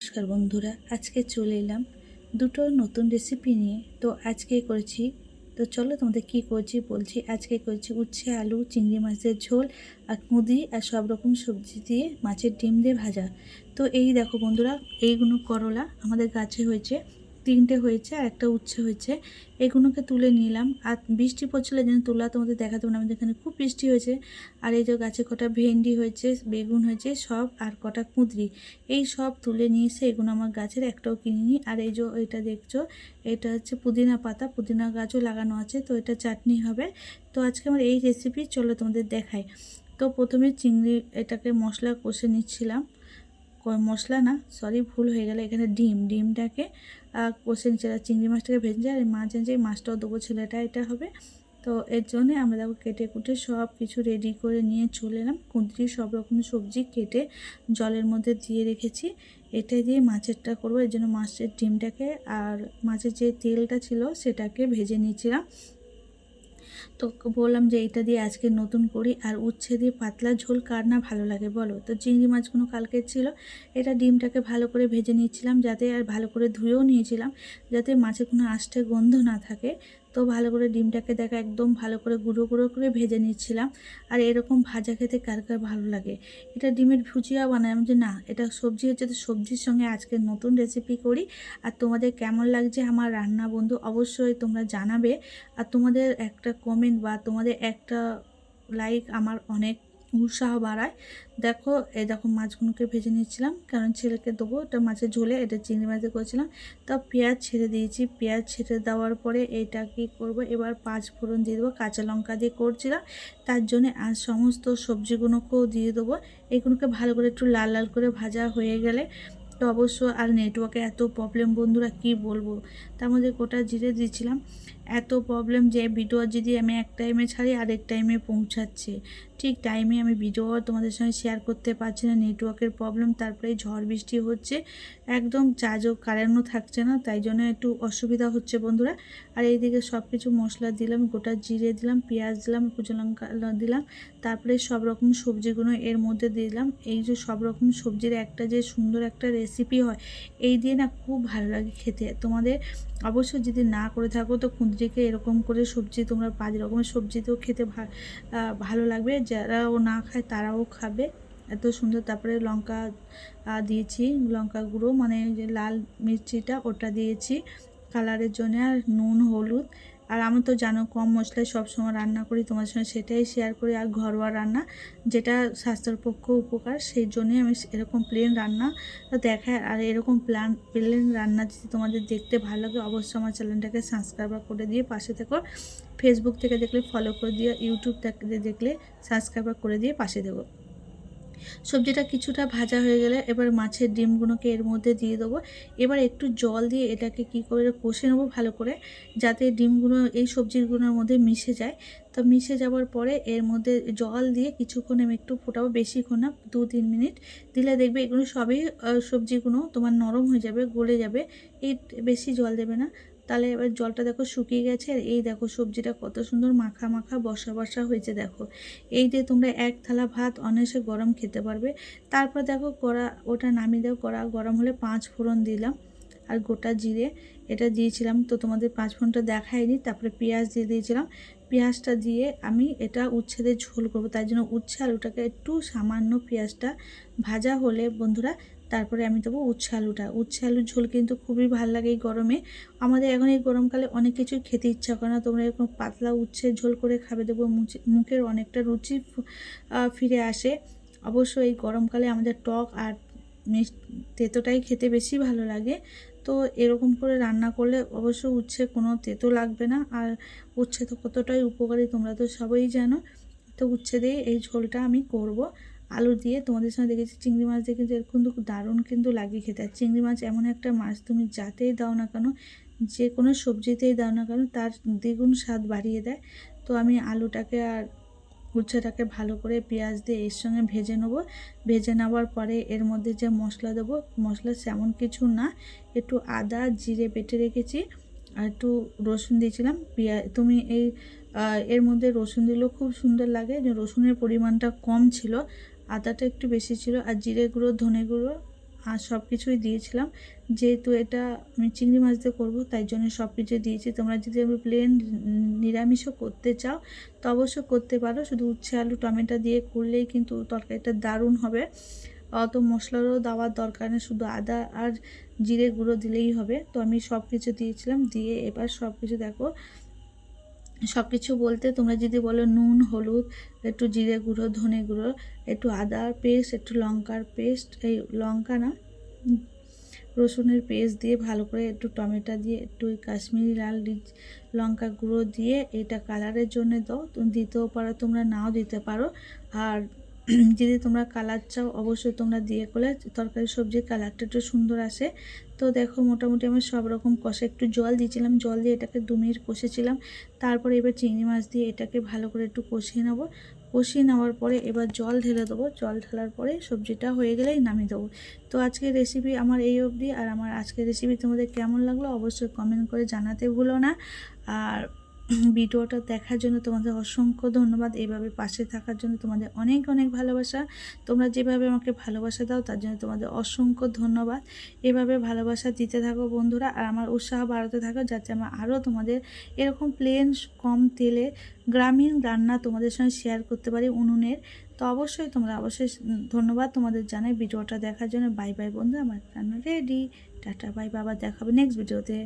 নমস্কার বন্ধুরা, আজকে চলে এলাম দুটো নতুন রেসিপি নিয়ে। তো আজকে করেছি, তো চলো তোমাদের কি করছি বলছি। আজকে করেছি উচ্ছে আলু চিংড়ি মাছের ঝোল আর কুঁদরি আর সব রকম সবজি দিয়ে মাছের ডিম দিয়ে ভাজা। তো এই দেখো বন্ধুরা, এইগুলো করলা আমাদের গাছে হয়েছে, তিনটে হয়েছে আর একটা উচ্ছে হয়েছে। এগুলোকে তুলে নিলাম। আর বৃষ্টি পড়ছিল যেন তোলা তোমাদের দেখাতে পারলাম, আমাদের এখানে খুব বৃষ্টি হয়েছে। আর এই যে গাছে কটা ভেন্ডি হয়েছে, বেগুন হয়েছে সব, আর কটা কুঁদরি, এই সব তুলে নিয়ে এসে এগুলো আমার গাছের একটাও কিনিনি। আর এই যে এটা দেখছো, এটা হচ্ছে পুদিনা পাতা, পুদিনা গাছও লাগানো আছে, তো এটা চাটনি হবে। তো আজকে আমার এই রেসিপি, চলো তোমাদের দেখাই। তো প্রথমে চিংড়ি এটাকে মশলা কষে নিচ্ছিলাম, মশলা না সরি ভুল হয়ে গেল, এখানে ডিমটাকে কষে নিচ্ছিলাম। চিংড়ি মাছটাকে ভেজে আর মাছ যে মাছটাও দেবো ছেলেটা, এটা হবে। তো এর জন্যে আমরা দেখো কেটে কুটে সব কিছু রেডি করে নিয়ে চলে এলাম। কুঁদরি সব রকম সবজি কেটে জলের মধ্যে দিয়ে রেখেছি। এটা দিয়ে মাছেরটা করবো, এর জন্য মাছের ডিমটাকে আর মাছের যে তেলটা ছিল সেটাকে ভেজে নিয়েছিলাম। তো বললাম যে এটা দিয়ে আজকে নতুন করি। আর উচ্ছে দিয়ে পাতলা ঝোল কার না ভালো লাগে বলো। তো চিংড়ি মাছগুলো কালকের ছিল, এটা ডিমটাকে ভালো করে ভেজে নিয়েছিলাম, যাতে আর ভালো করে ধুয়েও নিয়েছিলাম যাতে মাছে কোনো আষ্টে গন্ধ না থাকে। তো ভালো করে ডিমটাকে দেখা একদম ভালো করে গুঁড়ো গুঁড়ো করে ভেজে নিচ্ছিলাম। আর এরকম ভাজা খেতে কার কার ভালো লাগে। এটা ডিমের ভুজিয়া বানালাম যে না, এটা সবজি হচ্ছে, তো সবজির সঙ্গে আজকে নতুন রেসিপি করি। আর তোমাদের কেমন লাগছে আমার রান্না বন্ধু অবশ্যই তোমরা জানাবে। আর তোমাদের একটা কমেন্ট বা তোমাদের একটা লাইক আমার অনেক উৎসাহ বাড়ায়। দেখো এই দেখো মাছগুলোকে ভেজে নিচ্ছিলাম, কারণ ছেলেকে দেবো, এটা মাছের ঝোলে, এটা চিংড়ি মাছে করেছিলাম। তো পেঁয়াজ ছেড়ে দিয়েছি, পেঁয়াজ ছেড়ে দেওয়ার পরে এটা কি করব, এবার 5 ফোড়ন দিয়ে দেবো, কাঁচা লঙ্কা দিয়ে করছিলাম। তার জন্য আর সমস্ত সবজিগুলোকেও দিয়ে দেবো। এগুলোকে ভালো করে একটু লাল লাল করে ভাজা হয়ে গেলে, তো অবশ্য আর নেটওয়ার্কে এত প্রবলেম বন্ধুরা কি বলবো, তার মধ্যে গোটা জিরে দিয়েছিলাম। এত প্রবলেম যে ভিডিও যদি আমি এক টাইমে ছাড়ি আরেক টাইমে পৌঁছাচ্ছে, ঠিক টাইমে আমি ভিডিও তোমাদের সঙ্গে শেয়ার করতে পারছি না, নেটওয়ার্কের প্রবলেম। তারপরে ঝড় বৃষ্টি হচ্ছে, একদম চার্জও কারেন্টও থাকছে না, তাই জন্য একটু অসুবিধা হচ্ছে বন্ধুরা। আর এইদিকে সব কিছু মশলা দিলাম, গোটা জিরে দিলাম, পেঁয়াজ দিলাম, কুচো লঙ্কা দিলাম, তারপরে সব রকম সবজিগুলো এর মধ্যে দিলাম। এই যে সব রকম সবজির একটা যে সুন্দর একটা রেসিপি হয়, এই দিয়ে না খুব ভালো লাগে খেতে। তোমাদের অবশ্যই যদি না করে থাকো তো কুঁদরিকে এরকম করে সবজি তোমরা 5 রকমের সবজিতেও খেতে ভালো লাগবে, যারাও না খায় তারাও খাবে, এত সুন্দর। তারপরে লঙ্কা দিয়েছি, লঙ্কা গুঁড়ো মানে যে লাল মির্চিটা ওটা দিয়েছি কালারের জন্য, আর নুন হলুদ। আর আমি তো জানো কম মশলায় সবসময় রান্না করি, তোমার সঙ্গে সেটাই শেয়ার করি। আর ঘরোয়া রান্না যেটা স্বাস্থ্যের পক্ষে উপকার, সেই জন্যই আমি এরকম প্লেন রান্না দেখাই। আর এরকম প্লেন রান্না যদি তোমাদের দেখতে ভালো লাগে অবশ্যই আমার চ্যানেলটাকে সাবস্ক্রাইব করে দিয়ে পাশে থেকো। ফেসবুক থেকে দেখলে ফলো করে দিও, ইউটিউব থেকে দেখলে সাবস্ক্রাইব করে দিয়ে পাশে দেবো। সবজিটা কিছুটা ভাজা হয়ে গেলে এবার মাছের ডিমগুলোকে এর মধ্যে দিয়ে দেবো। এবার একটু জল দিয়ে এটাকে কি করে কষে নেবো ভালো করে, যাতে ডিমগুলো এই সবজিগুলোর মধ্যে মিশে যায়। তো মিশে যাওয়ার পরে এর মধ্যে জল দিয়ে কিছুক্ষণ আমি একটু ফোটাবো, বেশিক্ষণ না, 2-3 মিনিট দিলে দেখবে এগুলো সবই সবজিগুলো তোমার নরম হয়ে যাবে, গলে যাবে। এই বেশি জল দেবে না, তাহলে এবার জলটা দেখো শুকিয়ে গেছে। আর এই দেখো সবজিটা কত সুন্দর মাখা মাখা বসা বসা হয়েছে দেখো। এই দিয়ে তোমরা এক থালা ভাত অনায়াসে গরম খেতে পারবে। তারপর দেখো কড়া ওটা নামিয়ে দাও, কড়া গরম হলে 5 ফোড়ন দিলাম আর গোটা জিরে এটা দিয়েছিলাম। তো তোমাদের 5 ফোড়নটা দেখাইনি। তারপরে পেঁয়াজ দিয়ে দিয়েছিলাম, পেঁয়াজটা দিয়ে আমি এটা উচ্ছেদের ঝোল করব, তাই জন্য উচ্ছে আলুটাকে একটু সামান্য পেঁয়াজটা ভাজা হলে বন্ধুরা তারপরে আমি দেবো উচ্ছে আলুটা। উচ্ছে আলুর ঝোল কিন্তু খুবই ভালো লাগে এই গরমে। আমাদের এখন এই গরমকালে অনেক কিছুই খেতে ইচ্ছা করে না, তোমরা এরকম পাতলা উচ্ছের ঝোল করে খাবে, দেবো মুখের অনেকটা রুচি ফিরে আসে। অবশ্য এই গরমকালে আমাদের টক আর তেতোটাই খেতে বেশি ভালো লাগে। তো এরকম করে রান্না করলে অবশ্য উচ্ছে কোনো তেতো লাগবে না। আর উচ্ছে তো কতটাই উপকারী তোমরা তো সবাই জানো। তো উচ্ছে দিয়ে এই ঝোলটা আমি করব আলু দিয়ে। তোমাদের সঙ্গে দেখেছি চিংড়ি মাছ দিয়ে, কিন্তু এরকম কিন্তু দারুণ কিন্তু লাগে খেতে। আর চিংড়ি মাছ এমন একটা মাছ, তুমি যাতেই দাও না কেন, যে কোনো সবজিতেই দাও না কেন, তার দ্বিগুণ স্বাদ বাড়িয়ে দেয়। তো আমি আলুটাকে আর উচ্ছেটাকে ভালো করে পেঁয়াজ দিয়ে এর সঙ্গে ভেজে নেব। ভেজে নেওয়ার পরে এর মধ্যে যে মশলা দেবো, মশলা সেমন কিছু না, একটু আদা জিরে বেটে রেখেছি আর একটু রসুন দিয়েছিলাম। তুমি এই এর মধ্যে রসুন দিলেও খুব সুন্দর লাগে, যে রসুনের পরিমাণটা কম ছিল, আদাটা একটু বেশি ছিল। আর জিরে গুঁড়ো ধনে গুঁড়ো আর সব কিছুই দিয়েছিলাম। যেহেতু এটা আমি চিংড়ি মাছ দিয়ে করবো তাই জন্য সব কিছুই দিয়েছি। তোমরা যদি আমি প্লেন নিরামিষও করতে চাও তো অবশ্যই করতে পারো, শুধু উচ্ছে আলু টমেটো দিয়ে করলেই কিন্তু তরকারিটা দারুণ হবে। অত মশলারও দেওয়ার দরকার নেই, শুধু আদা আর জিরে গুঁড়ো দিলেই হবে। তো আমি সব কিছু দিয়েছিলাম, দিয়ে এবার সব কিছু দেখো, সব কিছু বলতে তোমরা যদি বলো নুন হলুদ, একটু জিরে গুঁড়ো ধনে গুঁড়ো, একটু আদার পেস্ট, একটু লঙ্কার পেস্ট, এই লঙ্কা না রসুনের পেস্ট দিয়ে ভালো করে, একটু টমেটো দিয়ে, একটু কাশ্মীরি লাল লঙ্কা গুঁড়ো দিয়ে এটা কালারের জন্য দাও। দিতেও পারো, তোমরা নাও দিতে পারো। আর যদি তোমরা কালার চাও অবশ্যই তোমরা দিয়ে করলে তরকারি সবজির কালারটা একটু সুন্দর আসে। তো দেখো মোটামুটি আমি সব রকম কষে, একটু জল দিয়েছিলাম, জল দিয়ে এটাকে 2 মিনিট কষেছিলাম। তারপরে এবার চিংড়ি মাছ দিয়ে এটাকে ভালো করে একটু কষিয়ে নেবো। কষিয়ে নেওয়ার পরে এবার জল ঢেলে দেবো, জল ঢালার পরে সবজিটা হয়ে গেলেই নামিয়ে দেবো। তো আজকের রেসিপি আমার এই অবধি। আর আমার আজকের রেসিপি তোমাদের কেমন লাগলো অবশ্যই কমেন্ট করে জানাতে ভুলো না। আর ভিডিওটা দেখার জন্য তোমাদের অসংখ্য ধন্যবাদ। এইভাবে পাশে থাকার জন্য তোমাদের অনেক অনেক ভালোবাসা। তোমরা যেভাবে আমাকে ভালোবাসা দাও তার জন্য তোমাদের অসংখ্য ধন্যবাদ। এভাবে ভালোবাসা দিতে থাকো বন্ধুরা, আর আমার উৎসাহ বাড়াতে থাকো যাতে আমার আরও তোমাদের এরকম প্লেন কম তেলে গ্রামীণ রান্না তোমাদের সঙ্গে শেয়ার করতে পারি উনুনের। তো অবশ্যই তোমরা ধন্যবাদ তোমাদের জানাই ভিডিওটা দেখার জন্য। বাই বাই বন্ধু, আমার রান্না রেডি। টাটা বাই, বাবা দেখাবে নেক্সট ভিডিওতে।